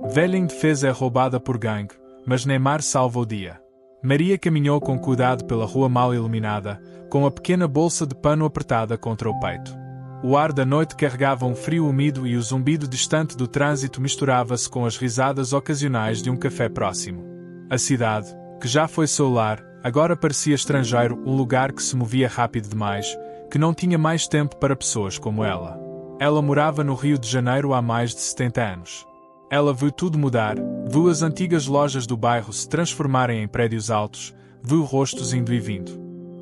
Velha indefesa é roubada por gangue, mas Neymar salva o dia. Maria caminhou com cuidado pela rua mal iluminada, com a pequena bolsa de pano apertada contra o peito. O ar da noite carregava um frio úmido e o zumbido distante do trânsito misturava-se com as risadas ocasionais de um café próximo. A cidade, que já foi seu lar, agora parecia estrangeiro, um lugar que se movia rápido demais, que não tinha mais tempo para pessoas como ela. Ela morava no Rio de Janeiro há mais de 70 anos. Ela viu tudo mudar, viu as antigas lojas do bairro se transformarem em prédios altos, viu rostos indo e vindo.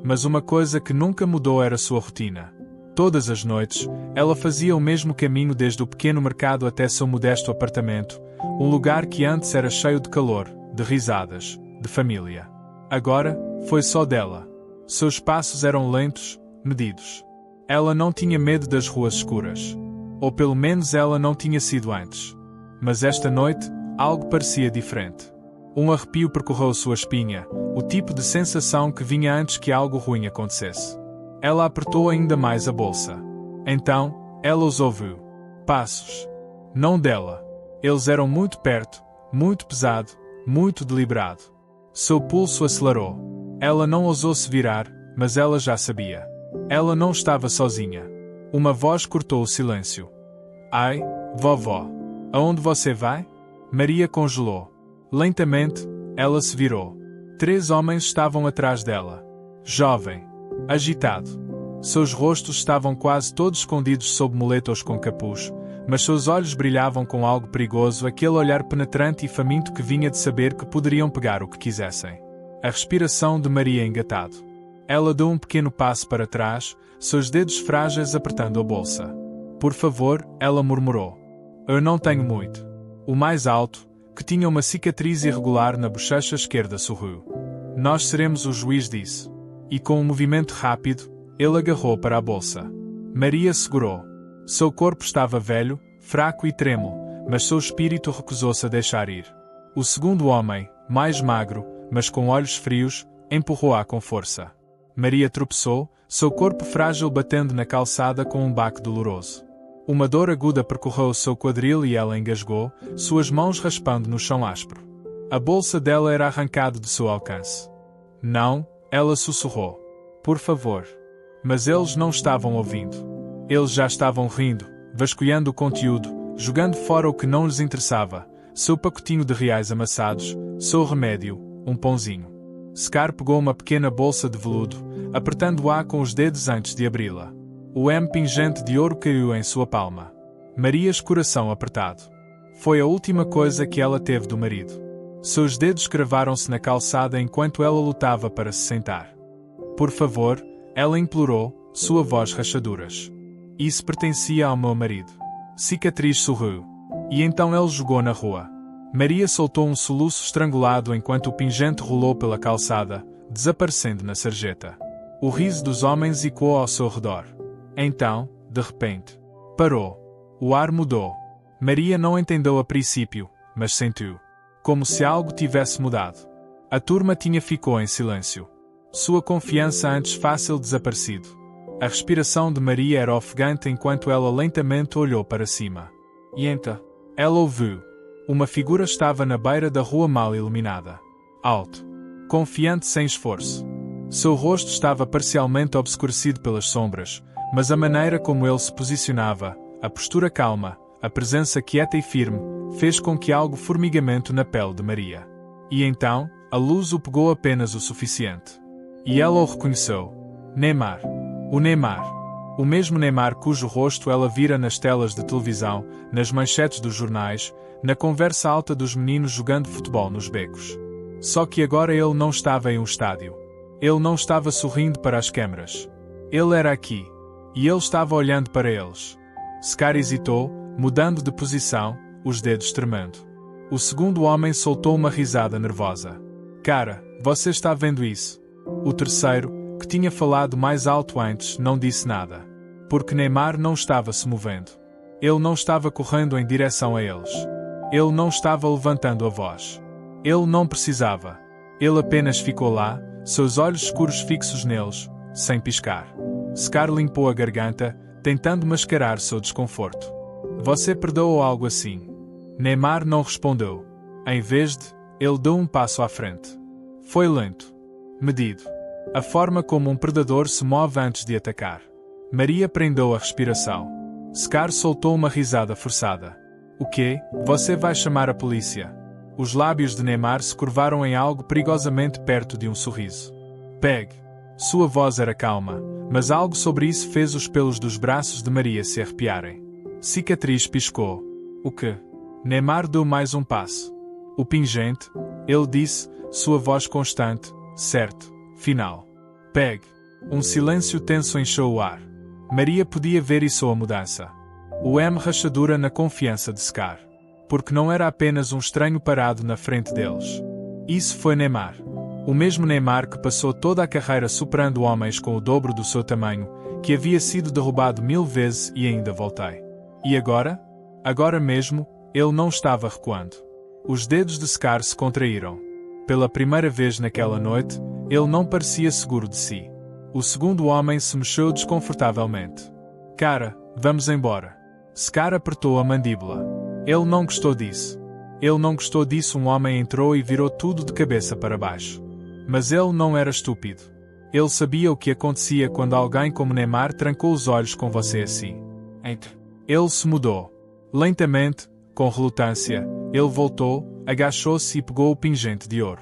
Mas uma coisa que nunca mudou era sua rotina. Todas as noites, ela fazia o mesmo caminho desde o pequeno mercado até seu modesto apartamento, um lugar que antes era cheio de calor, de risadas, de família. Agora, foi só dela. Seus passos eram lentos, medidos. Ela não tinha medo das ruas escuras. Ou pelo menos ela não tinha sido antes. Mas esta noite, algo parecia diferente. Um arrepio percorreu sua espinha, o tipo de sensação que vinha antes que algo ruim acontecesse. Ela apertou ainda mais a bolsa. Então, ela os ouviu. Passos. Não dela. Eles eram muito perto, muito pesado, muito deliberado. Seu pulso acelerou. Ela não ousou se virar, mas ela já sabia. Ela não estava sozinha. Uma voz cortou o silêncio. Ai, vovó. Aonde você vai? Maria congelou. Lentamente, ela se virou. 3 homens estavam atrás dela. Jovem. Agitado. Seus rostos estavam quase todos escondidos sob moletos com capuz, mas seus olhos brilhavam com algo perigoso, aquele olhar penetrante e faminto que vinha de saber que poderiam pegar o que quisessem. A respiração de Maria engatado. Ela deu um pequeno passo para trás, seus dedos frágeis apertando a bolsa. Por favor, ela murmurou. Eu não tenho muito. O mais alto, que tinha uma cicatriz irregular na bochecha esquerda, sorriu. Nós seremos o juiz disso. E com um movimento rápido, ele agarrou para a bolsa. Maria segurou. Seu corpo estava velho, fraco e trêmulo, mas seu espírito recusou-se a deixar ir. O segundo homem, mais magro, mas com olhos frios, empurrou-a com força. Maria tropeçou, seu corpo frágil batendo na calçada com um baque doloroso. Uma dor aguda percorreu seu quadril e ela engasgou, suas mãos raspando no chão áspero. A bolsa dela era arrancada de seu alcance. Não, ela sussurrou. Por favor. Mas eles não estavam ouvindo. Eles já estavam rindo, vasculhando o conteúdo, jogando fora o que não lhes interessava, seu pacotinho de reais amassados, seu remédio, um pãozinho. Scar pegou uma pequena bolsa de veludo, apertando-a com os dedos antes de abri-la. O M pingente de ouro caiu em sua palma. Maria's coração apertado. Foi a última coisa que ela teve do marido. Seus dedos cravaram-se na calçada enquanto ela lutava para se sentar. Por favor, ela implorou, sua voz rachaduras. Isso pertencia ao meu marido. Cicatriz sorriu. E então ele jogou na rua. Maria soltou um soluço estrangulado enquanto o pingente rolou pela calçada, desaparecendo na sarjeta. O riso dos homens ecoou ao seu redor. Então, de repente, parou. O ar mudou. Maria não entendeu a princípio, mas sentiu. Como se algo tivesse mudado. A turma ficou em silêncio. Sua confiança antes fácil desaparecido. A respiração de Maria era ofegante enquanto ela lentamente olhou para cima. E então, ela ouviu. Uma figura estava na beira da rua mal iluminada. Alto. Confiante sem esforço. Seu rosto estava parcialmente obscurecido pelas sombras, mas a maneira como ele se posicionava, a postura calma, a presença quieta e firme, fez com que algo formigamento na pele de Maria. E então, a luz o pegou apenas o suficiente. E ela o reconheceu. Neymar. O Neymar. O mesmo Neymar cujo rosto ela vira nas telas de televisão, nas manchetes dos jornais, na conversa alta dos meninos jogando futebol nos becos. Só que agora ele não estava em um estádio. Ele não estava sorrindo para as câmaras. Ele era aqui. E ele estava olhando para eles. Scar hesitou, mudando de posição, os dedos tremendo. O segundo homem soltou uma risada nervosa. Cara, você está vendo isso? O terceiro, que tinha falado mais alto antes, não disse nada. Porque Neymar não estava se movendo. Ele não estava correndo em direção a eles. Ele não estava levantando a voz. Ele não precisava. Ele apenas ficou lá, seus olhos escuros fixos neles, sem piscar. Scar limpou a garganta, tentando mascarar seu desconforto. Você perdoou algo assim? Neymar não respondeu. Em vez de, ele deu um passo à frente. Foi lento. Medido. A forma como um predador se move antes de atacar. Maria prendeu a respiração. Scar soltou uma risada forçada. O quê? Você vai chamar a polícia? Os lábios de Neymar se curvaram em algo perigosamente perto de um sorriso. Pegue. Sua voz era calma, mas algo sobre isso fez os pelos dos braços de Maria se arrepiarem. Cicatriz piscou. O quê? Neymar deu mais um passo. O pingente, ele disse, sua voz constante, certo, final. Pegue. Um silêncio tenso encheu o ar. Maria podia ver isso a mudança. O rachadura na confiança de Scar. Porque não era apenas um estranho parado na frente deles. Isso foi Neymar. O mesmo Neymar que passou toda a carreira superando homens com o dobro do seu tamanho, que havia sido derrubado 1000 vezes e ainda voltei. E agora? Agora mesmo, ele não estava recuando. Os dedos de Scar se contraíram. Pela primeira vez naquela noite, ele não parecia seguro de si. O segundo homem se mexeu desconfortavelmente. Cara, vamos embora. Scar apertou a mandíbula. Ele não gostou disso. Ele não gostou disso. Um homem entrou e virou tudo de cabeça para baixo. Mas ele não era estúpido. Ele sabia o que acontecia quando alguém como Neymar trancou os olhos com você assim. Ele se mudou. Lentamente, com relutância, ele voltou, agachou-se e pegou o pingente de ouro.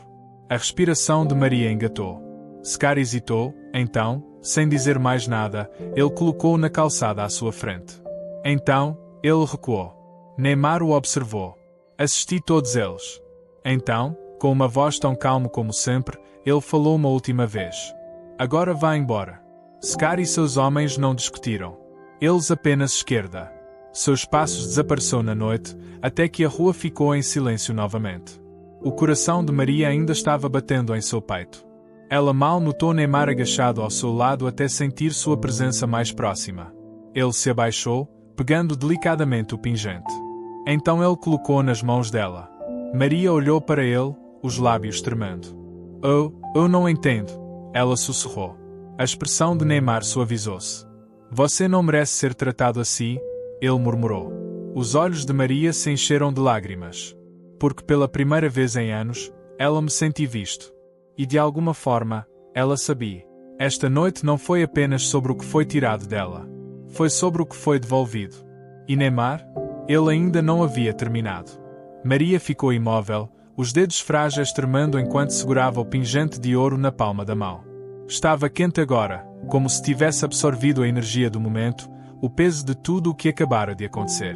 A respiração de Maria engatou. Scar hesitou, então, sem dizer mais nada, ele colocou-o na calçada à sua frente. Então, ele recuou. Neymar o observou. Assisti todos eles. Então, com uma voz tão calma como sempre, ele falou uma última vez. Agora vá embora. Scar e seus homens não discutiram. Eles apenas esquerda. Seus passos desapareceu na noite, até que a rua ficou em silêncio novamente. O coração de Maria ainda estava batendo em seu peito. Ela mal notou Neymar agachado ao seu lado até sentir sua presença mais próxima. Ele se abaixou, pegando delicadamente o pingente. Então ele colocou nas mãos dela. Maria olhou para ele, os lábios tremendo. Eu não entendo. Ela sussurrou. A expressão de Neymar suavizou-se. Você não merece ser tratado assim, ele murmurou. Os olhos de Maria se encheram de lágrimas. Porque pela primeira vez em anos, ela me sentiu visto. E de alguma forma, ela sabia. Esta noite não foi apenas sobre o que foi tirado dela. Foi sobre o que foi devolvido. E Neymar? Ele ainda não havia terminado. Maria ficou imóvel, os dedos frágeis tremendo enquanto segurava o pingente de ouro na palma da mão. Estava quente agora, como se tivesse absorvido a energia do momento, o peso de tudo o que acabara de acontecer.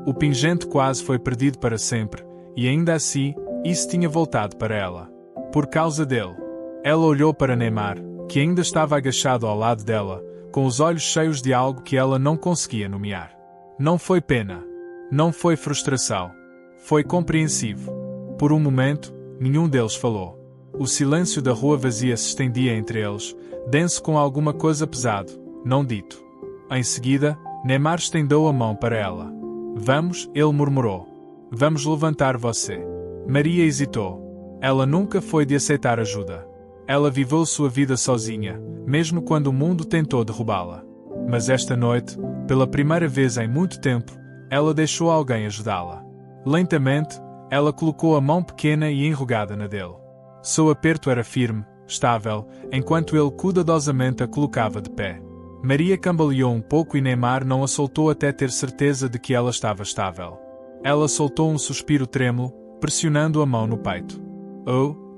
O pingente quase foi perdido para sempre, e ainda assim, isso tinha voltado para ela. Por causa dele. Ela olhou para Neymar, que ainda estava agachado ao lado dela, com os olhos cheios de algo que ela não conseguia nomear. Não foi pena. Não foi frustração. Foi compreensivo. Por um momento, nenhum deles falou. O silêncio da rua vazia se estendia entre eles, denso com alguma coisa pesado, não dito. Em seguida, Neymar estendeu a mão para ela. Vamos, ele murmurou. Vamos levantar você. Maria hesitou. Ela nunca foi de aceitar ajuda. Ela viveu sua vida sozinha, mesmo quando o mundo tentou derrubá-la. Mas esta noite, pela primeira vez em muito tempo, ela deixou alguém ajudá-la. Lentamente, ela colocou a mão pequena e enrugada na dele. Seu aperto era firme, estável, enquanto ele cuidadosamente a colocava de pé. Maria cambaleou um pouco e Neymar não a soltou até ter certeza de que ela estava estável. Ela soltou um suspiro trêmulo, pressionando a mão no peito.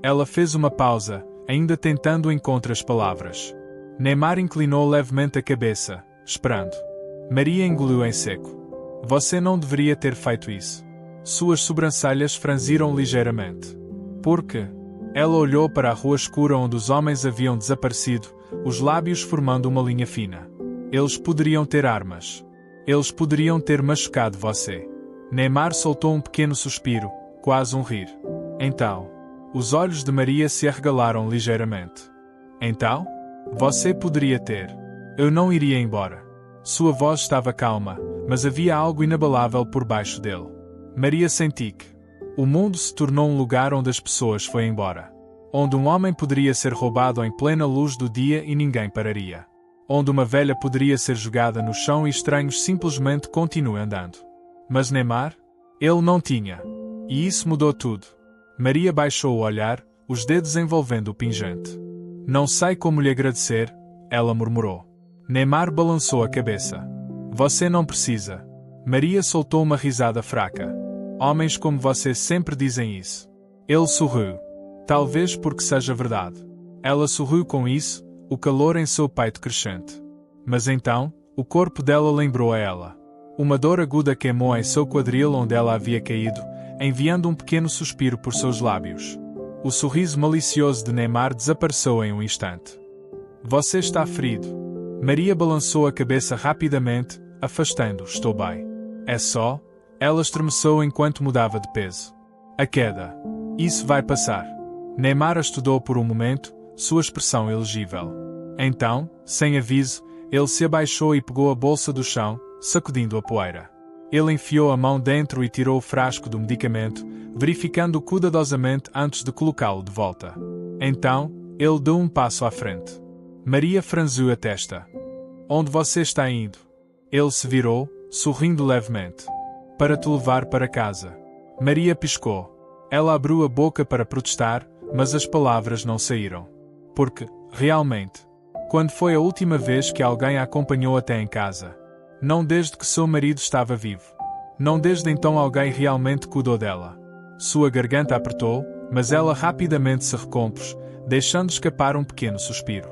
Ela fez uma pausa, ainda tentando encontrar as palavras. Neymar inclinou levemente a cabeça, esperando. Maria engoliu em seco. Você não deveria ter feito isso. Suas sobrancelhas franziram ligeiramente. Por quê? Ela olhou para a rua escura onde os homens haviam desaparecido, os lábios formando uma linha fina. Eles poderiam ter armas. Eles poderiam ter machucado você. Neymar soltou um pequeno suspiro, quase um rir. Então, os olhos de Maria se arregalaram ligeiramente. Então? Você poderia ter. Eu não iria embora. Sua voz estava calma, mas havia algo inabalável por baixo dele. Maria sentiu que o mundo se tornou um lugar onde as pessoas foram embora. Onde um homem poderia ser roubado em plena luz do dia e ninguém pararia. Onde uma velha poderia ser jogada no chão e estranhos simplesmente continuam andando. Mas Neymar? Ele não tinha. E isso mudou tudo. Maria baixou o olhar, os dedos envolvendo o pingente. Não sei como lhe agradecer, ela murmurou. Neymar balançou a cabeça. Você não precisa. Maria soltou uma risada fraca. Homens como você sempre dizem isso. Ele sorriu. Talvez porque seja verdade. Ela sorriu com isso, o calor em seu peito crescente. Mas então, o corpo dela lembrou a ela. Uma dor aguda queimou em seu quadril onde ela havia caído, enviando um pequeno suspiro por seus lábios. O sorriso malicioso de Neymar desapareceu em um instante. Você está ferido. Maria balançou a cabeça rapidamente, afastando-o. Estou bem. É só? Ela estremeceu enquanto mudava de peso. A queda. Isso vai passar. Neymar a estudou por um momento, sua expressão elegível. Então, sem aviso, ele se abaixou e pegou a bolsa do chão, sacudindo a poeira. Ele enfiou a mão dentro e tirou o frasco do medicamento, verificando-o cuidadosamente antes de colocá-lo de volta. Então, ele deu um passo à frente. Maria franziu a testa. Onde você está indo? Ele se virou, sorrindo levemente. Para te levar para casa. Maria piscou. Ela abriu a boca para protestar, mas as palavras não saíram. Porque, realmente, quando foi a última vez que alguém a acompanhou até em casa? Não desde que seu marido estava vivo. Não desde então alguém realmente cuidou dela. Sua garganta apertou, mas ela rapidamente se recompôs, deixando escapar um pequeno suspiro.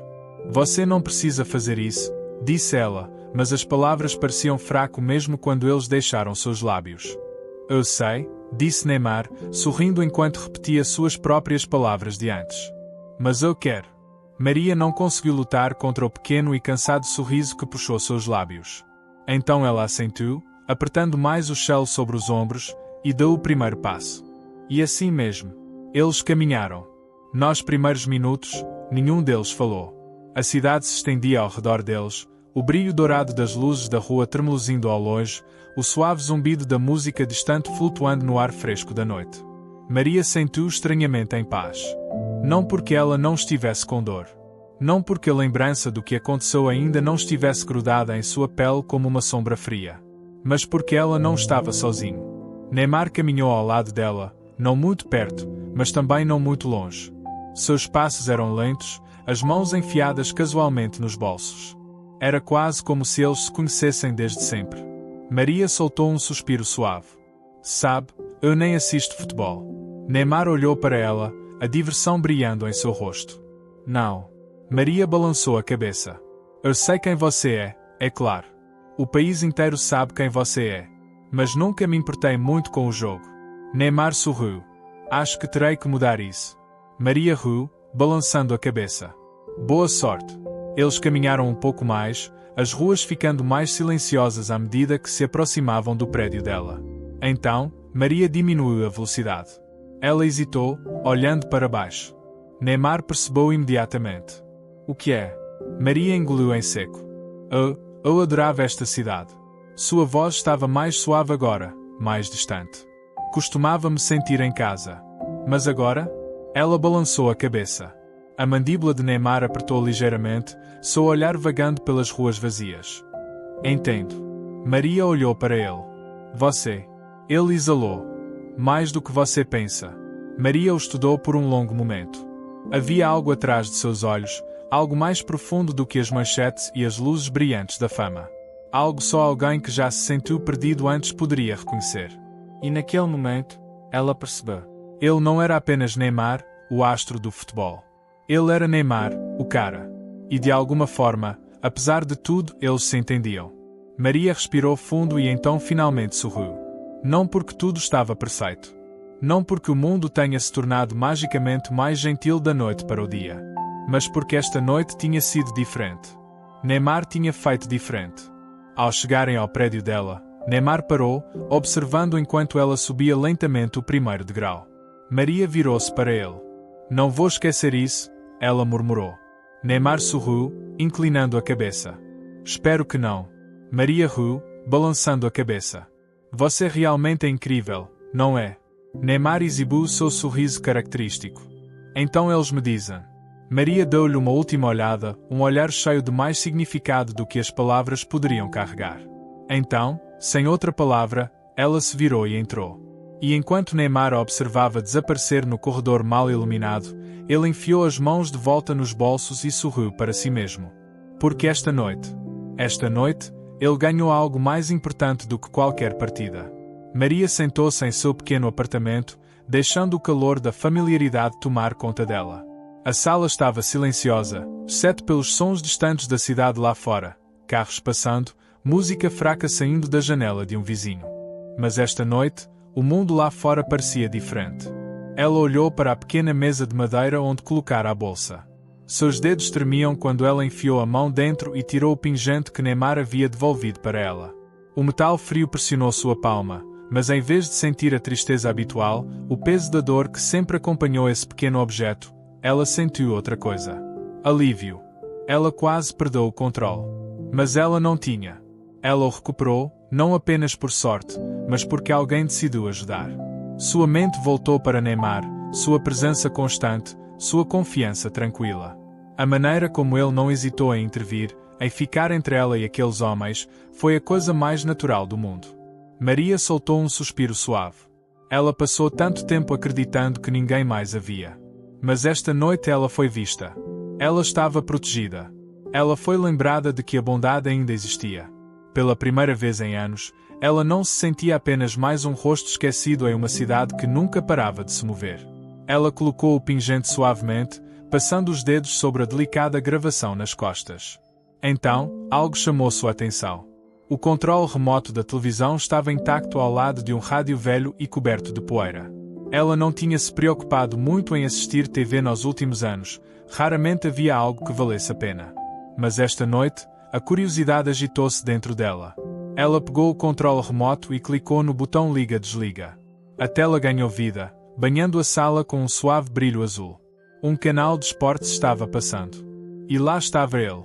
Você não precisa fazer isso, disse ela, mas as palavras pareciam fraco mesmo quando eles deixaram seus lábios. Eu sei, disse Neymar, sorrindo enquanto repetia suas próprias palavras de antes. Mas eu quero. Maria não conseguiu lutar contra o pequeno e cansado sorriso que puxou seus lábios. Então ela assentiu, apertando mais o chelo sobre os ombros, e deu o primeiro passo. E assim mesmo. Eles caminharam. Nos primeiros minutos, nenhum deles falou. A cidade se estendia ao redor deles, o brilho dourado das luzes da rua tremeluzindo ao longe, o suave zumbido da música distante flutuando no ar fresco da noite. Maria sentiu estranhamente em paz. Não porque ela não estivesse com dor. Não porque a lembrança do que aconteceu ainda não estivesse grudada em sua pele como uma sombra fria. Mas porque ela não estava sozinha. Neymar caminhou ao lado dela, não muito perto, mas também não muito longe. Seus passos eram lentos, as mãos enfiadas casualmente nos bolsos. Era quase como se eles se conhecessem desde sempre. Maria soltou um suspiro suave. Sabe, eu nem assisto futebol. Neymar olhou para ela, a diversão brilhando em seu rosto. Não. Maria balançou a cabeça. Eu sei quem você é claro. O país inteiro sabe quem você é. Mas nunca me importei muito com o jogo. Neymar sorriu. Acho que terei que mudar isso. Maria riu, balançando a cabeça. Boa sorte. Eles caminharam um pouco mais, as ruas ficando mais silenciosas à medida que se aproximavam do prédio dela. Então, Maria diminuiu a velocidade. Ela hesitou, olhando para baixo. Neymar percebeu imediatamente. O que é? Maria engoliu em seco. Eu adorava esta cidade. Sua voz estava mais suave agora, mais distante. Costumava-me sentir em casa. Mas agora? Ela balançou a cabeça. A mandíbula de Neymar apertou ligeiramente, seu olhar vagando pelas ruas vazias. Entendo. Maria olhou para ele. Você. Ele exalou. Mais do que você pensa. Maria o estudou por um longo momento. Havia algo atrás de seus olhos, algo mais profundo do que as manchetes e as luzes brilhantes da fama. Algo só alguém que já se sentiu perdido antes poderia reconhecer. E naquele momento, ela percebeu. Ele não era apenas Neymar, o astro do futebol. Ele era Neymar, o cara. E de alguma forma, apesar de tudo, eles se entendiam. Maria respirou fundo e então finalmente sorriu. Não porque tudo estava perfeito. Não porque o mundo tenha se tornado magicamente mais gentil da noite para o dia. Mas porque esta noite tinha sido diferente. Neymar tinha feito diferente. Ao chegarem ao prédio dela, Neymar parou, observando enquanto ela subia lentamente o primeiro degrau. Maria virou-se para ele. Não vou esquecer isso, ela murmurou. Neymar sorriu, inclinando a cabeça. Espero que não. Maria riu, balançando a cabeça. Você realmente é incrível, não é? Neymar exibiu o seu sorriso característico. Então eles me dizem. Maria deu-lhe uma última olhada, um olhar cheio de mais significado do que as palavras poderiam carregar. Então, sem outra palavra, Ela se virou e entrou. E enquanto Neymar a observava desaparecer no corredor mal iluminado, ele enfiou as mãos de volta nos bolsos e sorriu para si mesmo. Porque esta noite, ele ganhou algo mais importante do que qualquer partida. Maria sentou-se em seu pequeno apartamento, deixando o calor da familiaridade tomar conta dela. A sala estava silenciosa, exceto pelos sons distantes da cidade lá fora, carros passando, música fraca saindo da janela de um vizinho. Mas esta noite, o mundo lá fora parecia diferente. Ela olhou para a pequena mesa de madeira onde colocara a bolsa. Seus dedos tremiam quando ela enfiou a mão dentro e tirou o pingente que Neymar havia devolvido para ela. O metal frio pressionou sua palma, mas em vez de sentir a tristeza habitual, o peso da dor que sempre acompanhou esse pequeno objeto, ela sentiu outra coisa. Alívio. Ela quase perdeu o controle. Mas ela não tinha. Ela o recuperou, não apenas por sorte, mas porque alguém decidiu ajudar. Sua mente voltou para Neymar, sua presença constante, sua confiança tranquila. A maneira como ele não hesitou em intervir, em ficar entre ela e aqueles homens, foi a coisa mais natural do mundo. Maria soltou um suspiro suave. Ela passou tanto tempo acreditando que ninguém mais a via. Mas esta noite ela foi vista. Ela estava protegida. Ela foi lembrada de que a bondade ainda existia. Pela primeira vez em anos, ela não se sentia apenas mais um rosto esquecido em uma cidade que nunca parava de se mover. Ela colocou o pingente suavemente, passando os dedos sobre a delicada gravação nas costas. Então, algo chamou sua atenção. O controle remoto da televisão estava intacto ao lado de um rádio velho e coberto de poeira. Ela não tinha se preocupado muito em assistir TV nos últimos anos, raramente havia algo que valesse a pena. Mas esta noite, a curiosidade agitou-se dentro dela. Ela pegou o controle remoto e clicou no botão liga-desliga. A tela ganhou vida, banhando a sala com um suave brilho azul. Um canal de esportes estava passando. E lá estava ele.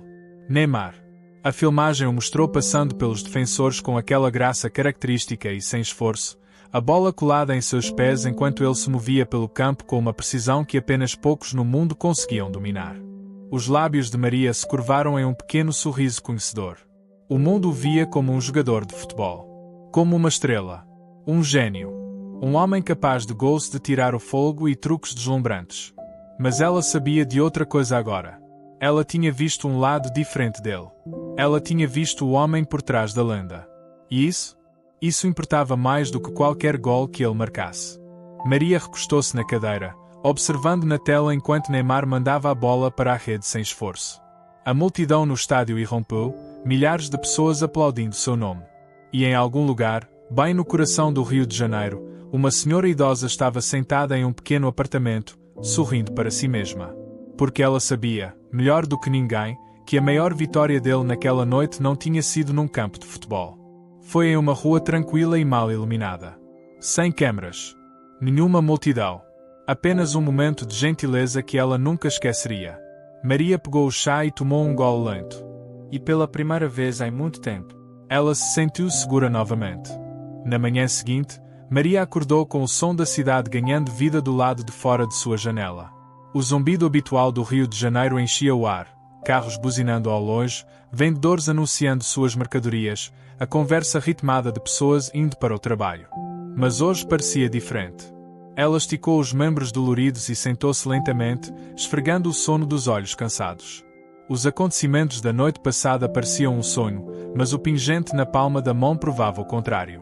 Neymar. A filmagem o mostrou passando pelos defensores com aquela graça característica e sem esforço, a bola colada em seus pés enquanto ele se movia pelo campo com uma precisão que apenas poucos no mundo conseguiam dominar. Os lábios de Maria se curvaram em um pequeno sorriso conhecedor. O mundo o via como um jogador de futebol. Como uma estrela. Um gênio. Um homem capaz de gols de tirar o fôlego e truques deslumbrantes. Mas ela sabia de outra coisa agora. Ela tinha visto um lado diferente dele. Ela tinha visto o homem por trás da lenda. E isso importava mais do que qualquer gol que ele marcasse. Maria recostou-se na cadeira, observando na tela enquanto Neymar mandava a bola para a rede sem esforço. A multidão no estádio irrompeu, milhares de pessoas aplaudindo seu nome. E em algum lugar, bem no coração do Rio de Janeiro, uma senhora idosa estava sentada em um pequeno apartamento, sorrindo para si mesma. Porque ela sabia, melhor do que ninguém, que a maior vitória dele naquela noite não tinha sido num campo de futebol. Foi em uma rua tranquila e mal iluminada. Sem câmaras. Nenhuma multidão. Apenas um momento de gentileza que ela nunca esqueceria. Maria pegou o chá e tomou um gole lento. E pela primeira vez em muito tempo, ela se sentiu segura novamente. Na manhã seguinte, Maria acordou com o som da cidade ganhando vida do lado de fora de sua janela. O zumbido habitual do Rio de Janeiro enchia o ar, carros buzinando ao longe, vendedores anunciando suas mercadorias, a conversa ritmada de pessoas indo para o trabalho. Mas hoje parecia diferente. Ela esticou os membros doloridos e sentou-se lentamente, esfregando o sono dos olhos cansados. Os acontecimentos da noite passada pareciam um sonho, mas o pingente na palma da mão provava o contrário.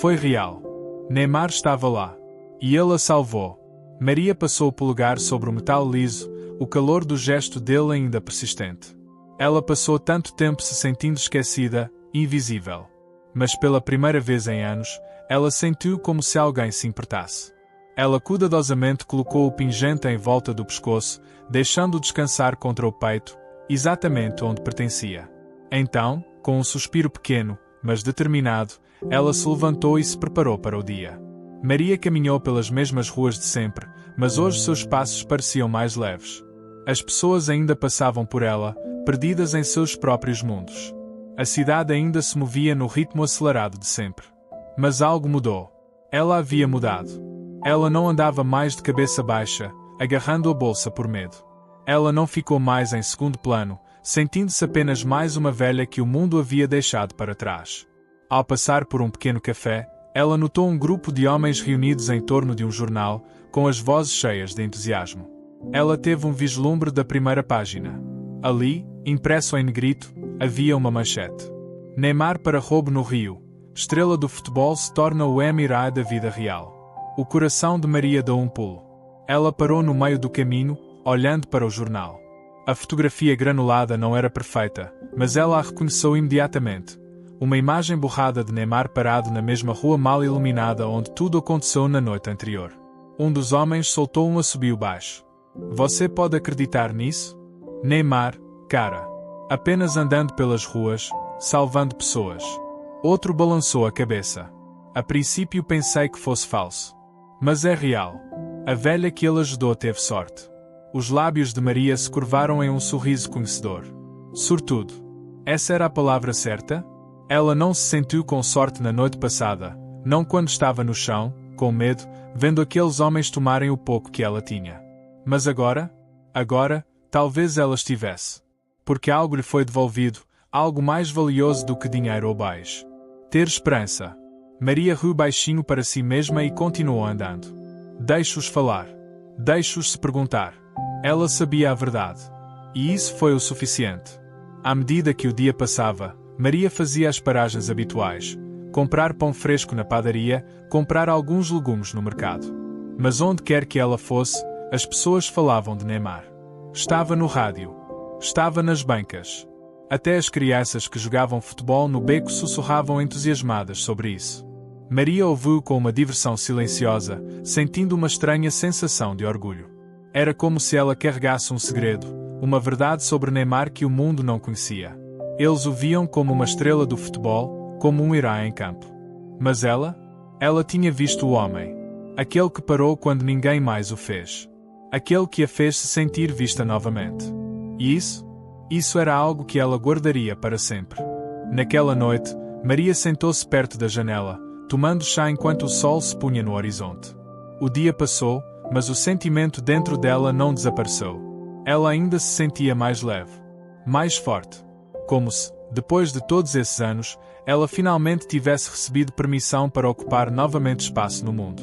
Foi real. Neymar estava lá. E ele a salvou. Maria passou o polegar sobre o metal liso, o calor do gesto dele ainda persistente. Ela passou tanto tempo se sentindo esquecida, invisível. Mas pela primeira vez em anos, ela sentiu como se alguém se importasse. Ela cuidadosamente colocou o pingente em volta do pescoço, deixando-o descansar contra o peito, exatamente onde pertencia. Então, com um suspiro pequeno, mas determinado, ela se levantou e se preparou para o dia. Maria caminhou pelas mesmas ruas de sempre, mas hoje seus passos pareciam mais leves. As pessoas ainda passavam por ela, perdidas em seus próprios mundos. A cidade ainda se movia no ritmo acelerado de sempre. Mas algo mudou. Ela havia mudado. Ela não andava mais de cabeça baixa, agarrando a bolsa por medo. Ela não ficou mais em segundo plano, sentindo-se apenas mais uma velha que o mundo havia deixado para trás. Ao passar por um pequeno café, Ela notou um grupo de homens reunidos em torno de um jornal, com as vozes cheias de entusiasmo. Ela teve um vislumbre da primeira página. Ali, impresso em negrito, havia uma manchete. Neymar para roubo no Rio. Estrela do futebol se torna o Emirai da vida real. O coração de Maria deu um pulo. Ela parou no meio do caminho, olhando para o jornal. A fotografia granulada não era perfeita, mas ela a reconheceu imediatamente. Uma imagem borrada de Neymar parado na mesma rua mal iluminada onde tudo aconteceu na noite anterior. Um dos homens soltou um assobio baixo. Você pode acreditar nisso? Neymar, cara. Apenas andando pelas ruas, salvando pessoas. Outro balançou a cabeça. A princípio pensei que fosse falso. Mas é real. A velha que ele ajudou teve sorte. Os lábios de Maria se curvaram em um sorriso conhecedor. Sortudo. Essa era a palavra certa? Ela não se sentiu com sorte na noite passada, não quando estava no chão, com medo, vendo aqueles homens tomarem o pouco que ela tinha. Mas agora? Agora, talvez ela estivesse. Porque algo lhe foi devolvido, algo mais valioso do que dinheiro ou bens. Ter esperança. Maria riu baixinho para si mesma e continuou andando. Deixe-os falar. Deixe-os se perguntar. Ela sabia a verdade. E isso foi o suficiente. À medida que o dia passava, Maria fazia as paragens habituais. Comprar pão fresco na padaria, comprar alguns legumes no mercado. Mas onde quer que ela fosse, as pessoas falavam de Neymar. Estava no rádio. Estava nas bancas. Até as crianças que jogavam futebol no beco sussurravam entusiasmadas sobre isso. Maria ouviu com uma diversão silenciosa, sentindo uma estranha sensação de orgulho. Era como se ela carregasse um segredo, uma verdade sobre Neymar que o mundo não conhecia. Eles o viam como uma estrela do futebol, como um herói em campo. Mas ela tinha visto o homem. Aquele que parou quando ninguém mais o fez. Aquele que a fez se sentir vista novamente. E isso era algo que ela guardaria para sempre. Naquela noite, Maria sentou-se perto da janela, tomando chá enquanto o sol se punha no horizonte. O dia passou, mas o sentimento dentro dela não desapareceu. Ela ainda se sentia mais leve, mais forte. Como se, depois de todos esses anos, ela finalmente tivesse recebido permissão para ocupar novamente espaço no mundo.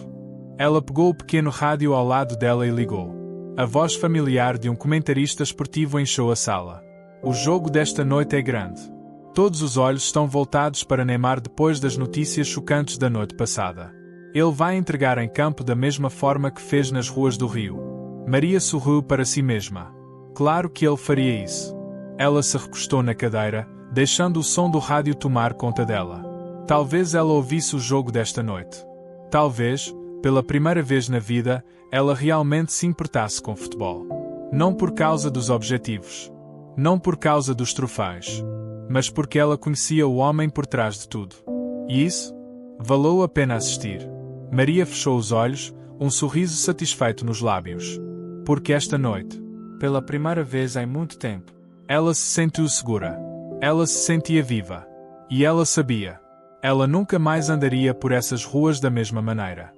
Ela pegou o pequeno rádio ao lado dela e ligou. A voz familiar de um comentarista esportivo encheu a sala. O jogo desta noite é grande. Todos os olhos estão voltados para Neymar depois das notícias chocantes da noite passada. Ele vai entregar em campo da mesma forma que fez nas ruas do Rio. Maria sorriu para si mesma. Claro que ele faria isso. Ela se recostou na cadeira, deixando o som do rádio tomar conta dela. Talvez ela ouvisse o jogo desta noite. Talvez, pela primeira vez na vida, ela realmente se importasse com futebol. Não por causa dos objetivos. Não por causa dos troféus. Mas porque ela conhecia o homem por trás de tudo. E isso? Valeu a pena assistir. Maria fechou os olhos, um sorriso satisfeito nos lábios. Porque esta noite, pela primeira vez em muito tempo, ela se sentiu segura. Ela se sentia viva. E ela sabia. Ela nunca mais andaria por essas ruas da mesma maneira.